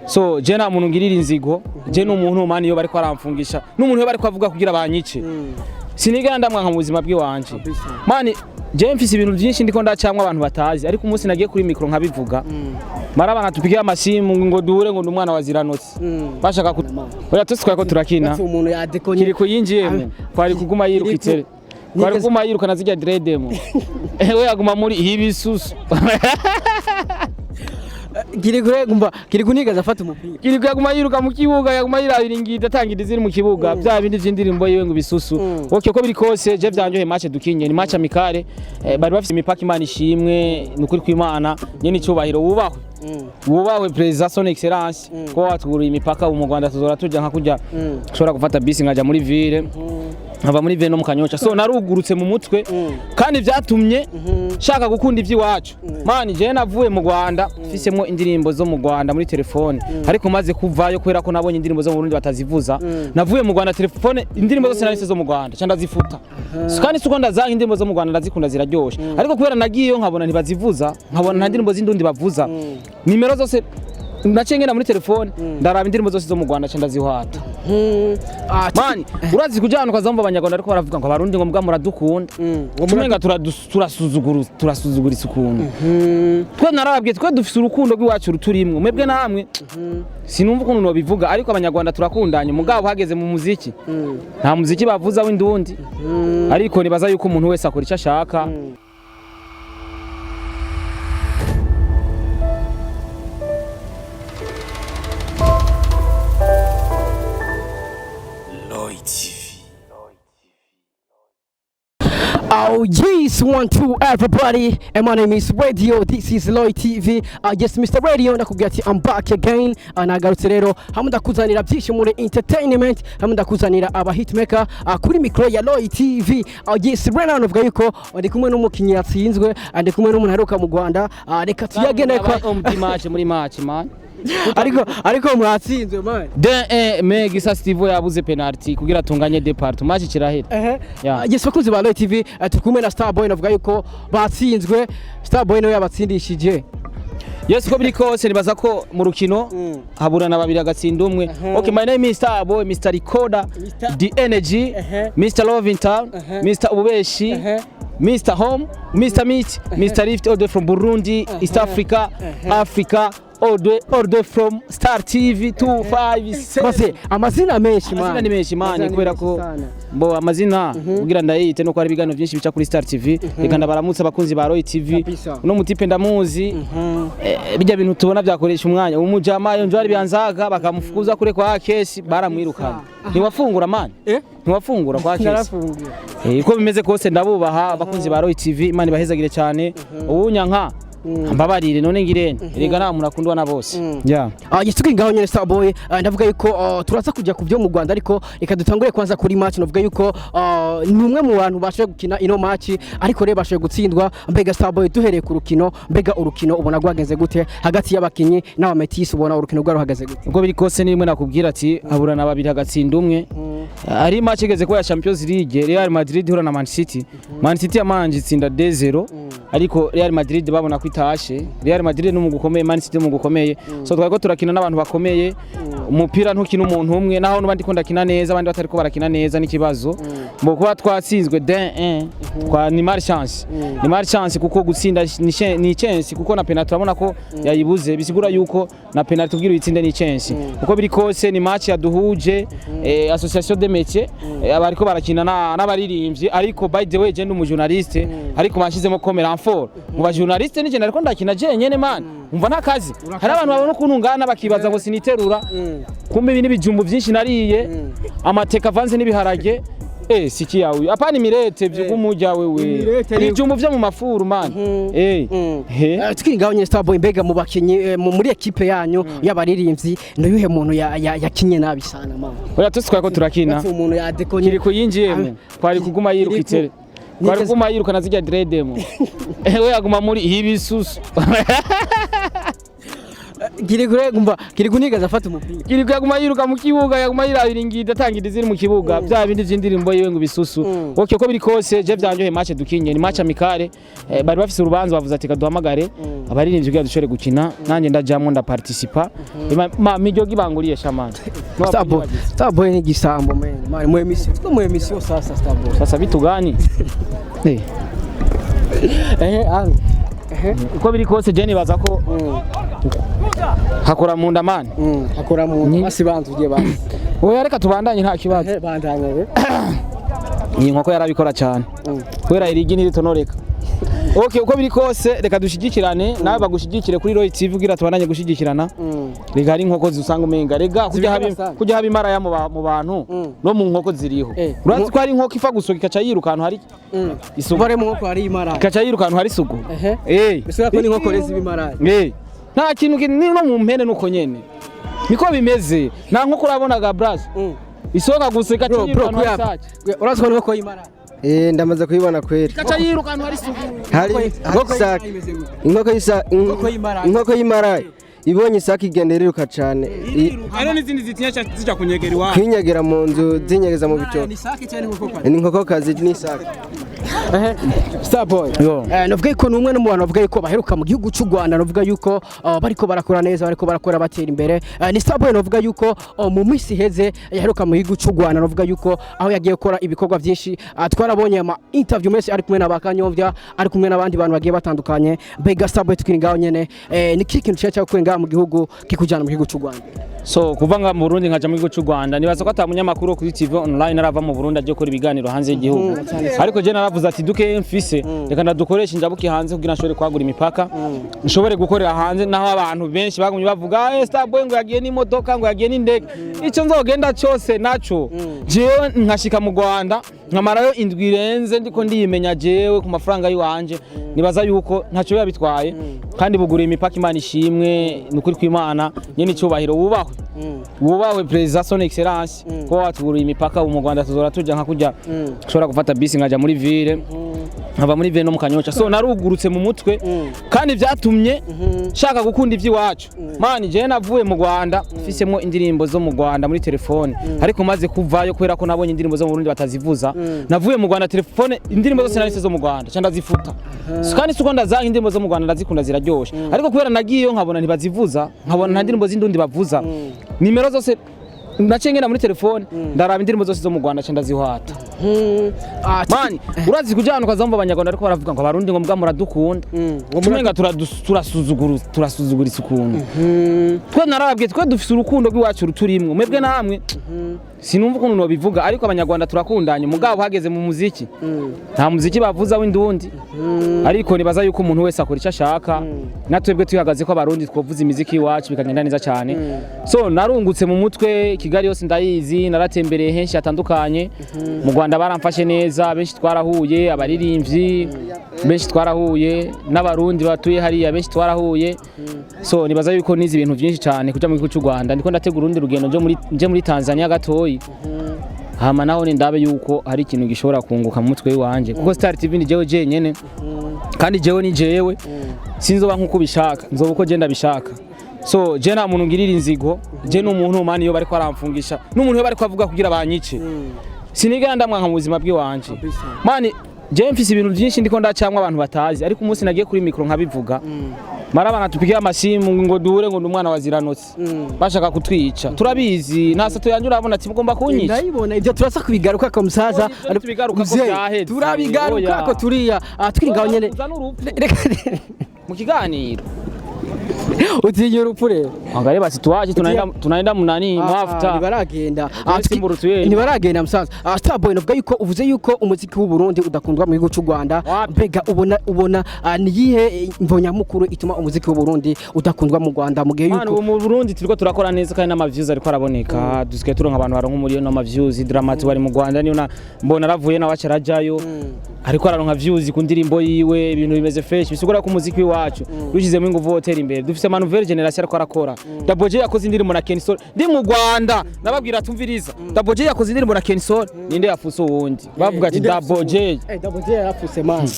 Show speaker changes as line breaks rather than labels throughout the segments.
So je nta muntu ngirira inzigo je n'umuntu mani yo bariko aramfungisha n'umuntu yo bariko avuga kugira banyice sinigera ndamwanka mu buzima bw'iwanje mani je mfise ibintu byinshi ndiko ndacamwa abantu batazi ariko umunsi nagiye kuri micro nkabivuga marabana tupigira amasimu ngo duhure ngo ndumwana wa Ziranotsi bashaka oya tusikwa ko turakina
umuntu yadekonye
kiriko yinjiyemo kwari kuguma yirukitse kwari kuguma yirukana zijya dreademo we yaguma muri ibisusu
Kiriko nigaza afata umupira
Kiriko yaguma yiruka mu kibuga yaguma yirabira ingida atangira iziri mu kibuga bya bindi by'indirimbo yiwe ngo bisusu okay ko biri kose je byanjohe match dukinye ni match amikare bari bafite imipaka Imana ishimwe nukuri kw'Imana nyene icubahiro wubahwe president son excellence ko watuguriye imipaka mu Rwanda tuzora tujya nka kujya ushobora gufata bisi ngaja muri ville nkava muri ville no mu Kanyosha so narugurutse mu mutwe kandi byatumye shaka gukunda ivy'iwacu mani je navuye mu Rwanda mfisemo indirimbo zo mu Rwanda muri telefone ariko maze kuvayo kwera ko nabonye indirimbo zo mu Burundi batazivuza navuye mu Rwanda telefone indirimbo zose narise zo mu Rwanda cyanda zifuta kandi suko ndazanga indirimbo zo mu Rwanda ndazikunda ziraryoshe ariko kwera nagiyeyo nkabona ntibazivuza nkabona nta indirimbo z'indundi bavuza nimero zose ndacengena muri telefone ndaraba indirimbo zose zo mu Rwanda cyanda zihwata mani urazi kujana ukazamba abanyarwanda ariko baravuga ngo abarundi ngo mbwa muradukunda tumenga turasuzugura isukuntu twe narababwiye twe dufise urukundo rw'iwacu ruturimwe mwebwe namwe sinumva ukuntu no bivuga ariko abanyarwanda turakundanye mugabo hageze mu muziki nta muziki bavuza w'indundi ariko nibaza yuko umuntu wese akora icyo ashaka
Oh yes, 1 2 everybody, and my name is Radio. This is Loy TV. Yes, Mr. Radio, nakubwira ati I'm back again. Nagarutse rero hamwe ndakuzanira byinshi muri entertainment, hamwe ndakuzanira aba hitmaker kuri micro ya Loy TV. Yes, Renan uvuga yuko ndi kumwe n'umukinyi yatsinzwe, ndi kumwe n'umuntu aheruka mu Rwanda. Reka tuyagene ko
muri match man.
ariko mwatsinzwe man
Megisa Steve yabuze penalty kugira tunganye depart match kirahera
yes bakunze ba Loy TV tukumwe na Starboy navuga yuko batsinzwe Starboy no yabatsindishije
yes ko biri kose nibaza ko mu rukino haburana babiri agatsinda umwe okay my name is Starboy Mr. Recorder the energy Mr. Lovingtown Mr. Ububeshi Mr. Home Mr. Meat Mr. Lift all from Burundi East Africa Africa all the way from Star TV 257
bose amazina menshi man
amazina ni menshi man kubera ko mbo amazina kugira ndayite no ko ari bigano byinshi bica kuri Star TV reka ndabaramutsa abakunzi ba Roy TV no mutipe ndamuzi bijya bintu tubona byakoresha umwanya umujama yo njwari byanzaga bakamufukuza kure kwa kesi baramwirukana ntiwafungura man ntiwafungura kwa kesi ko bimeze kose ndabubaha abakunzi ba Roy TV imana bahezagire cyane ubunyanka mbabarire none ngirene erega nta muntu akundwa na bose
yitsuka ngaho nyene Starboy ndavuga yuko turaza kujya ku byo mu Rwanda ariko reka dutangure kwanza kuri match navuga yuko ni umwe mu bantu bashoje gukina ino match ariko reba bashoje gutsindwa mbega Starboy duhereye ku rukino mbega urukino ubona gwagenze gute hagati y'abakinyi n'abametisi ubona urukino rwaro hagaze gute
ubwo biri kose nimwe nakubwira ati aburana babiri hagatsinda umwe ari match igeze ko ya Champions League Real Madrid hura na Man City yamanje itsinda 2-0 ariko Real Madrid babona kwitashe Real Madrid no mugukomeye Man City mu gukomeye so twako turakina n'abantu bakomeye umupira ntukina umuntu umwe naho n'abandi ko ndakina neza abandi batari ko barakina neza n'ikibazo mbo kuba twatsinzwe 1 kwa ni chance kuko gutsinda ni chance kuko na penalty urabona ko yayibuze bisigura yuko na penalty ubwira uyitsinde ni chance kuko biri kose ni match yaduhuje association de métier abariko barakina n'abaririmbyi ariko by the way je n'umu journaliste ariko bashizemo komera renfort mu ba journaliste ni je nariko ndakina je nyene man umva nakazi hari abantu babona ukuntu ngana bakibaza ngo siniterura kumbe ibintu bijumbu byinshi nariye amateka avanze n'ibiharage siki yawe apana imirete by'umujya wewe bijumbu byo mu mafuru man
tukingaho nyene Starboy mbega mu bakinyi muri equipe yanyu y'abaririmbyi no yuhe muntu yakinye nabi sana man
oya tusikwa ko turakina
umuntu yadekonye
kiriko yinjiyemo kwari kuguma yirukitse kwari kuguma yirukana zijya dreademo we yaguma muri ibisusu
kiri kunigaza afata umupira
kiri yaguma yiruka mu kibuga yaguma yirabira ingida atangira iziri mu kibuga bya bindi by'indirimbo yiwe ngo bisusu okay ko biri kose je byanjohe match dukinye ni match amikare bari bafise urubanza bavuze ati kaduhamagare abaririmbyi kugira dushore gukina nanjye ndajamwe nda participa mijyo gibanguriye shamana
Starboy ni gisambo man mu emission sasa Starboy
sasa vitu gani uko biri kose je nibaza ko hakora mu ndamani
hakora mu basi bantu ugiye basi
oya reka tubandanye nta kibazo
bandanye
iyi nkoko yarabikora cyane kwera irigi niritonoreka okay uko biri kose reka dushigikirane nawe bagushigikire kuri Roy TV ugira tubandanye gushigikirana rega ari nkoko zusanga umenga rega kujya haba imara ya mu bantu no mu nkoko ziriho urazi ko ari nkoko ifa gusoka ikaca yiruka ahantu hari isuku
bare mu nkoko hari imara
ikaca yiruka ahantu hari isuku
bisura ko ni nkoko rezi bimara
nta kintu no mu mpene nuko nyene niko bimeze nta nkoko urabonaga brass isoka guseka ikaca yiruka ahantu hari saci
urazi ko nkoko imara
ndamaze kuyibona kweri
ikaca yiruka ahantu hari isuku
hari inkoko y'imara ibonye isaka igenda riruka cyane
hano n'izindi zitinyasha zija kunyegera iwawe
kwinyegera mu nzu zinyegeza mu bico ni inkokokazi n'isaka
Starboy navuga ko numwe no mu bantu bavuga yuko baheruka mu gihugu cy'u Rwanda navuga yuko bariko barakora neza bariko barakora batera imbere ni Starboy navuga yuko mu minsi heze yaheruka mu gihugu cy'u Rwanda navuga yuko aho yagiye gukora ibikorwa byinshi twarabonye ama interview menshi ari kumwe n'abakanyovya ari kumwe n'abandi bantu bagiye batandukanye mbega Starboy tukiringaho nyene ni kintu cyacha kwenga mu gihugu kikujana mu gihugu cy'u Rwanda
so kuvanga mu Burundi nkaja mu gihugu cy'u Rwanda nibaza ko atamunyamakuru kuri TV online arava mu Burundi aje gukora ibiganiro hanze y'igihugu ariko je naravuze ati duke mfise reka ndadukoresha injabuki hanze kugira nshobore kwagura imipaka nshobore gukorera hanze naho abantu benshi bagumye bavuga Starboy ngo yagiye n'imodoka ngo yagiye n'indege ico nzogenda cyose naco jewe nkashika mu Rwanda nkamarayo indwi irenze ndiko ndiyimenya jewe ku mafaranga yiwanje nibaza yuko ntaco yabitwaye kandi bugura imipaka Imana ishimwe nukuri kw'Imana nyene cyubahiro wubahwe President Son Excellence ko watugura imipaka mu Rwanda tuzora tuja nka kujya ushobora gufata bisi ngaja muri ville nkava muri ville no mu Kanyosha so narugurutse mu mutwe kandi byatumye shaka gukunda iby'iwacu mani je navuye mu Rwanda mfisemo indirimbo zo mu Rwanda muri telefone ariko maze kuvayo kwera ko nabonye indirimbo zo mu Burundi batazivuza navuye mu Rwanda telefone indirimbo zose narise zo mu Rwanda cyanda zifuta kandi suko ndazanga indirimbo zo mu Rwanda ndazikunda ziraryoshe ariko kubera nagiyeyo nkabona ntibazivuza nkabona nta ndirimbo z'indundi bavuza nimero zose ndacengera muri telefone ndaraba indirimbo zose zo mu Rwanda cyanda zihwata mani urazi kujana ukazamva abanyarwanda ariko baravuga ngo abarundi ngo mbwa muradukunda tumenga turasuzugura isukuntu twe narababwiye twe dufise urukundo rw'iwacu ruturimwe mwebwe namwe sinumva ukuntu nobivuga ariko abanyarwanda turakundanye mugabo hageze mu muziki nta muziki bavuza w'indundi ariko nibaza yuko umuntu wese akora icyo ashaka natwebwe twihagaze ko abarundi twovuza imiziki iwacu bikagenda neza cyane so narungutse mu mutwe Kigali yose ndayizi naratembereye henshi hatandukanye mu Rwanda baramfashe neza benshi twarahuye abaririmbyi benshi twarahuye n'abarundi batuye hariya benshi twarahuye so nibaza yuko nizi ibintu byinshi cyane kuja mu gihugu cy'u Rwanda ndiko ndategura urundi rugendo nje muri Tanzania gatoyi hama naho ni ndabe yuko hari ikintu gishobora kunguka mu mutwe wanje kuko Star TV ni jewe jenyene kandi jewe ni jewe sinzoba nkuko bishaka nzoba uko je ndabishaka so je nta muntu ngirira inzigo je n'umuntu mani yo bari ko aramfungisha n'umuntu yo bari ko avuga kugira banyice sinigera ndamwanka mu buzima bw'iwanje mani je mfise ibintu byinshi ndiko ndacamwa abantu batazi ariko umunsi nagiye kuri micro nkabivuga marabana tupikiye amasimu ngo duhure ngo ndumwana waziranotse bashaka kutwica turabizi nasato yanjye urabona ati mugomba kunyica
ndayibona ibyo turasa kubigaruka ko musaza turabigaruka ko turiya twiringaho nyene
mu kiganiro
utiye urupure
angaye basi tuwaje tunaenda munani mafuta
nibaragenda musaza Starboy navuga yuko uvuze yuko umuziki w'u Burundi udakundwa mu gihugu cy'u Rwanda mbega ubona niyihe mvonyamukuru ituma umuziki w'u Burundi udakundwa mu Rwanda mu gihe yuko
mu Burundi turiko turakora neza kandi n'amaviews ariko araboneka dusigaye turonka abantu baronka umuriyo n'amaviews Dramati bari mu Rwanda niyo mbona ravuye n'abacarajayo ariko araronka views ku ndirimbo yiwe ibintu bimeze fresh bisugura ko umuziki wacu rushizemo inguvu hoteli imbere dufise ama nouvelle generation ariko arakora Daboje yakoze indirimbo na Kensol ndi mu Rwanda nababwira tumviriza Daboje yakoze indirimbo na Kensol ninde yafuso wundi bavuga ati Daboje
Daboje yarafuse man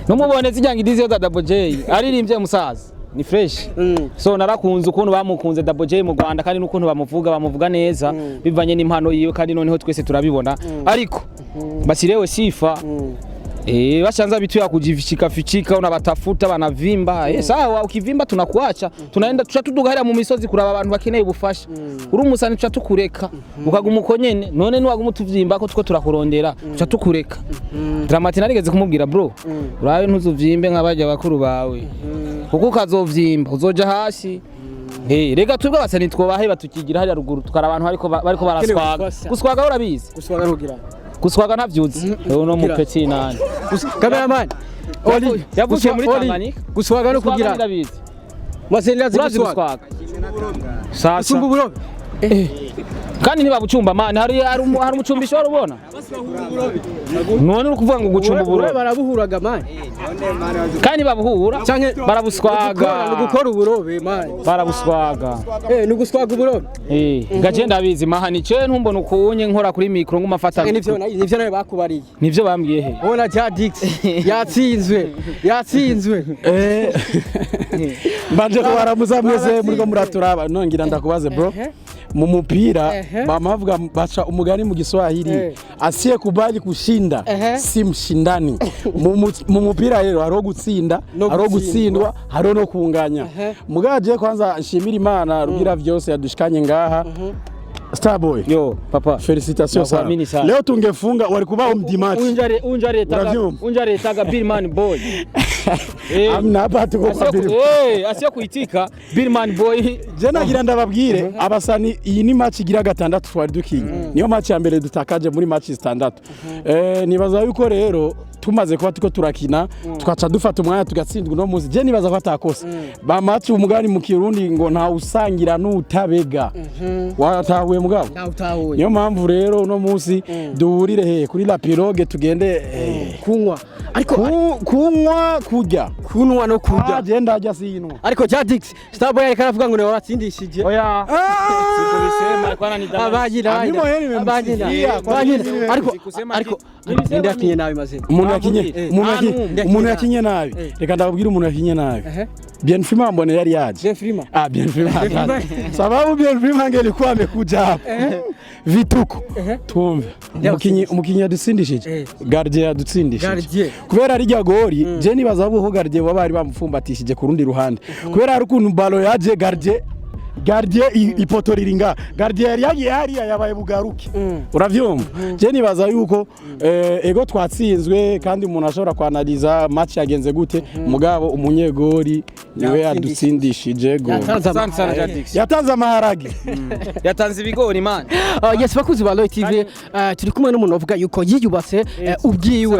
numubone zijyanga idizi yo Daboje aririmbye musaza ni fresh so narakunze ukuntu bamukunze Double J mu Rwanda kandi n'ukuntu bamuvuga neza bivanye n'impano yiwe kandi noneho twese turabibona ariko basirewe sifa washanza vitu ya kujifichika unabatafuta banavimba sawa ukivimba tunakuacha tunaenda tushatuduga mu misozi kuraba abantu bakeneye ubufasha uri umusani tukureka ukaguma uko nyene none niwaguma utuvimba ko tuko turakurondera tukureka Dramati narigeze kumubwira bro urabe ntuzuvimbe nk'abaje bakuru bawe kuko ukazovimba uzoja hasi rega twebwe abasani twobahe batukigira hari ruguru tukara abantu bariko baraswaga guswaga urabizi
guswaga rugira
guswaga ntavyuzi uno mupeti nani
cameraman
Oli yavuye muri Tanganyika
guswaga no kugira
ndabizi
masenera ziguswaga
sasa
uburobe
kandi ntibabucumba man hari umucumbisho warubona none uri kuvuga ngo gucumba uburobe
barabuhuraga man
kandi babuhura barabuswaga
gukora uburobe man
barabuswaga
ni guswaga uburobe
gaje ndabizi mahani ce ntumbona ukunye nkora kuri micro ngumafata
nivyo nawe bakubariye
nivyo bambwiye he
ubona Jadix yatsinzwe
mbanje kubaramuza mwese muri ko muraturaba nongira ndakubaze bro mu mupira bamavuga bacha umugani mu Kiswahili asiye kubali kushinda si mshindani mu mupira rero haro gutsinda haro gutsindwa haro no kunganya mugaje kwanza nshimira Imana rugira vyose yadushikanye ngaha Starboy
yo papa
felicitations sana leo tungefunga walikuwa mdimachi
unjare taga Billman boy
amna hapa tuko kwa
asiye kuitika Billman boy
je nagira ndababwire abasani iyi ni match igira gatandatu twari dukinye niyo match ya mbere dutakaje muri match zitandatu nibaza yuko rero tumaze kuba tuko turakina tukaca dufata umwanya tugatsindwa no muzi je nibaza ko atakosa ba match umugani mu Kirundi ngo nta usangira n'utabega watahuye mugabo niyo mpamvu rero no muzi duhurire he kuri la pirogue tugende
kunywa ariko
kunywa kurya
kunwa no kurya
agenda ajya sinwa
ariko Jadix Starboy ariko aravuga ngo niwe watsindishije
oya sikulisema kwana ni
abanyira ariko ninde yakinye nabi mazina
umuntu yakinye nabi reka ndababwira umuntu yakinye nabi Bienfrima mbone yari yaje Bienfrima sababu Bienfrima angelikuwa amekuja hapa vituko tumve umukinyi yadutsindishije gardien yadutsindishije kubera rijya gori je nibaza abuho gardien babari bamufumbatishije ku rundi ruhande kubera ari ukuntu balo yaje gardien ipoto riringa gardien yari yabaye bugaruke uravyumva je nibaza yuko ego twatsinzwe kandi umuntu ashobora kwanaliza match yagenze gute mugabo umunyegori niwe yadutsindishije go yatanze amaharage
yatanze ibigori man
yes bakuzi ba Loy TV turi kumwe n'umuntu uvuga yuko yiyubatse ubwiwe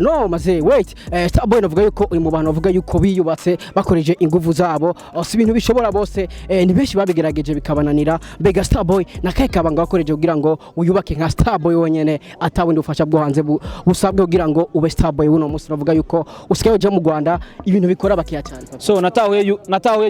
no maze wait Starboy navuga yuko uyu mu bantu bavuga yuko biyubatse bakoreje ingufu zabo si ibintu bishobora bose ni benshi babigerageje bikabananira mbega Starboy nakaye kabanga bakoreje kugira ngo uyubake nka Starboy wonyene atabundi ufasha bwo hanze busabwe kugira ngo ube Starboy uno munsi navuga yuko usikaye je mu Rwanda ibintu bikora bakiya cyane
so natahuye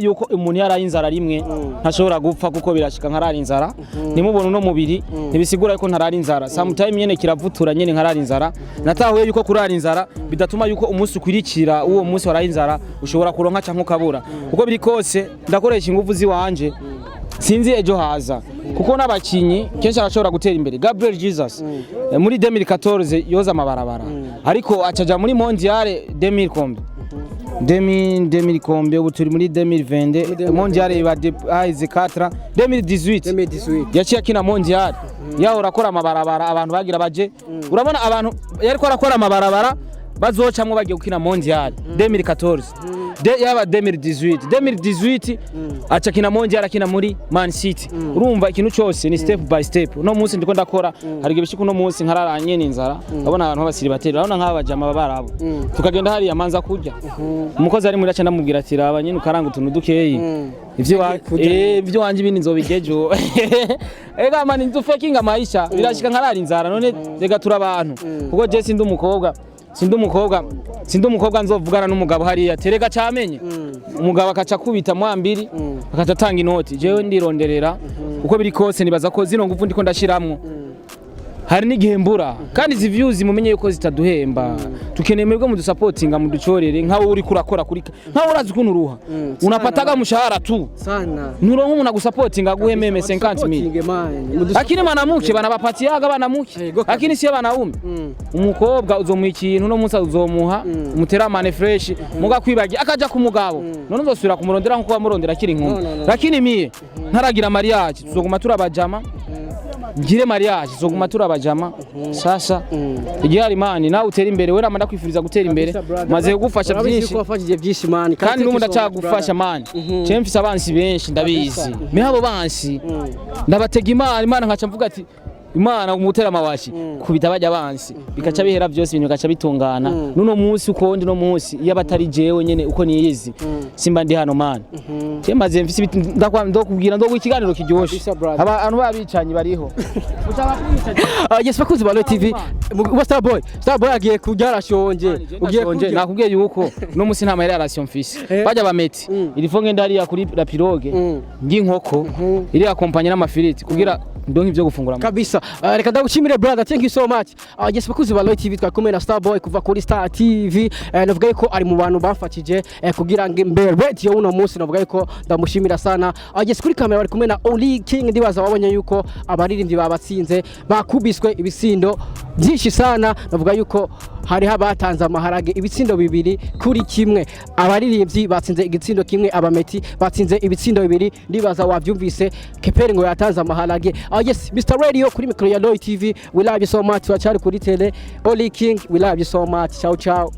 yuko umuntu yarayinzara rimwe ntashobora gupfa kuko birashika nkarari inzara nimubona no mubiri ntibisigura yuko ntarari inzara sometime nyene kiravutura nyene nkarari inzara natahuye yuko kurari inzara bidatuma yuko umunsi ukwirikira uwo munsi waraye inzara ushobora kuronka canke ukabura kuko biri kose ndakoresha ingufu ziwanje sinzi ejo haza kuko n'abakinyi kenshi arashobora gutera imbere Gabriel Jesus muri 2014 yoza amabarabara ariko acaja muri mondiale 2000 kombe ubu turi muri 2020 mondiale iba aize 4 2018 yaciye akina mondiale yaho urakora amabarabara abantu bagira baje urabona abantu yariko arakora amabarabara bazocamwe bagiye gukina mondiale 2014 yaba 2018 aca kina mondiale akina muri Man City urumva ikintu cyose ni step by step no munsi ndiko ndakora hari gibishiko no munsi nkararanye n'inzara abona abantu babasiri batera urabona nk'abajama babarabo tukagenda hari yamanza kurya umukozi ari muri aca ndamubwira ati raba nyine ukaranga utuntu dukeyi ivyo wanje ibindi nzobigejo ega mani ndufakinga maisha birashika nkarara inzara none rega turabantu kuko je sindi umukobwa nzovugana n'umugabo hariya terega cyamenye umugabo akaca kubita mwambiri akaca tanga inoti jewe ndironderera uko biri kose nibaza ko zino ngufu ndiko ndashiramwo hari n'igihe mbura kandi izi views mumenye yuko zitaduhemba tukeneye mwebwe mu dusapotinga mu ducorere nkaho uri kurakora kuri nkaho urazi ukuntu uruha unapataga mushahara tu
sana
nuronka umuntu agusapotinga aguhe meme 50,000 lakini mwanamke banabapatiaga banamuke lakini si banaume umukobwa uzomuha ikintu no munsi uzomuha umuteramane fresh muga kwibagi akaja ku mugabo none uzosubira kumurondera nko bamurondera akiri inkumi lakini miye ntaragira mariage tuzoguma turabajama ngire mariage tuzoguma turabajama sasa igihe ari mani nawe utera imbere we namanda kwifuriza gutera imbere maze kugufasha byinshi kandi n'umuntu acagufasha mani je mfise abansi benshi ndabizi me habo bansi ndabatega imana nkaca mvuga ati Imana umutera mawashi kubita bajya bansi bikaca bihera byose ibintu bikaca bitungana nuno munsi uko ndi no munsi iyo abatari jewe nyene uko niyizi simba ndi hano man je maze mfise ndakubwira ndo ikiganiro kiryoshe abantu babicanye bariho
yes bakuzi ba Loy TV Starboy agiye kujyara shonje
ugiye nakubwiye yuko no munsi nta mahera relation mfise bajya bameti ilifo ngenda hariya kuri la pirogue nginkoko iri akompanya n'amafiriti kugira ndonke ivyo gufungura
kabisa. Reka ndagushimire brother, thank you so much. Yes bakuzi ba Loy TV twakomeye na Starboy kuva kuri Star TV. Navuga yuko ari mu bantu bafashije kugira ngo mbe radio uno munsi, navuga yuko ndamushimira sana. Yes kuri kamera bari kumwe na Oli King, ndibaza wabonye yuko abaririmbyi babatsinze bakubiswe ibisindo byinshi sana. Navuga yuko hari habatanze amaharage ibitsindo 2 kuri kimwe, abaririmbyi batsinze igitsindo kimwe, abameti batsinze ibitsindo 2. Ndibaza wavyumvise Kepere ngo yatanze amaharage. Yes Mr Radio kuri mikro ya Loy TV, we love you so much. Twachari kuri tele Oli King, we love you so much. Ciao ciao.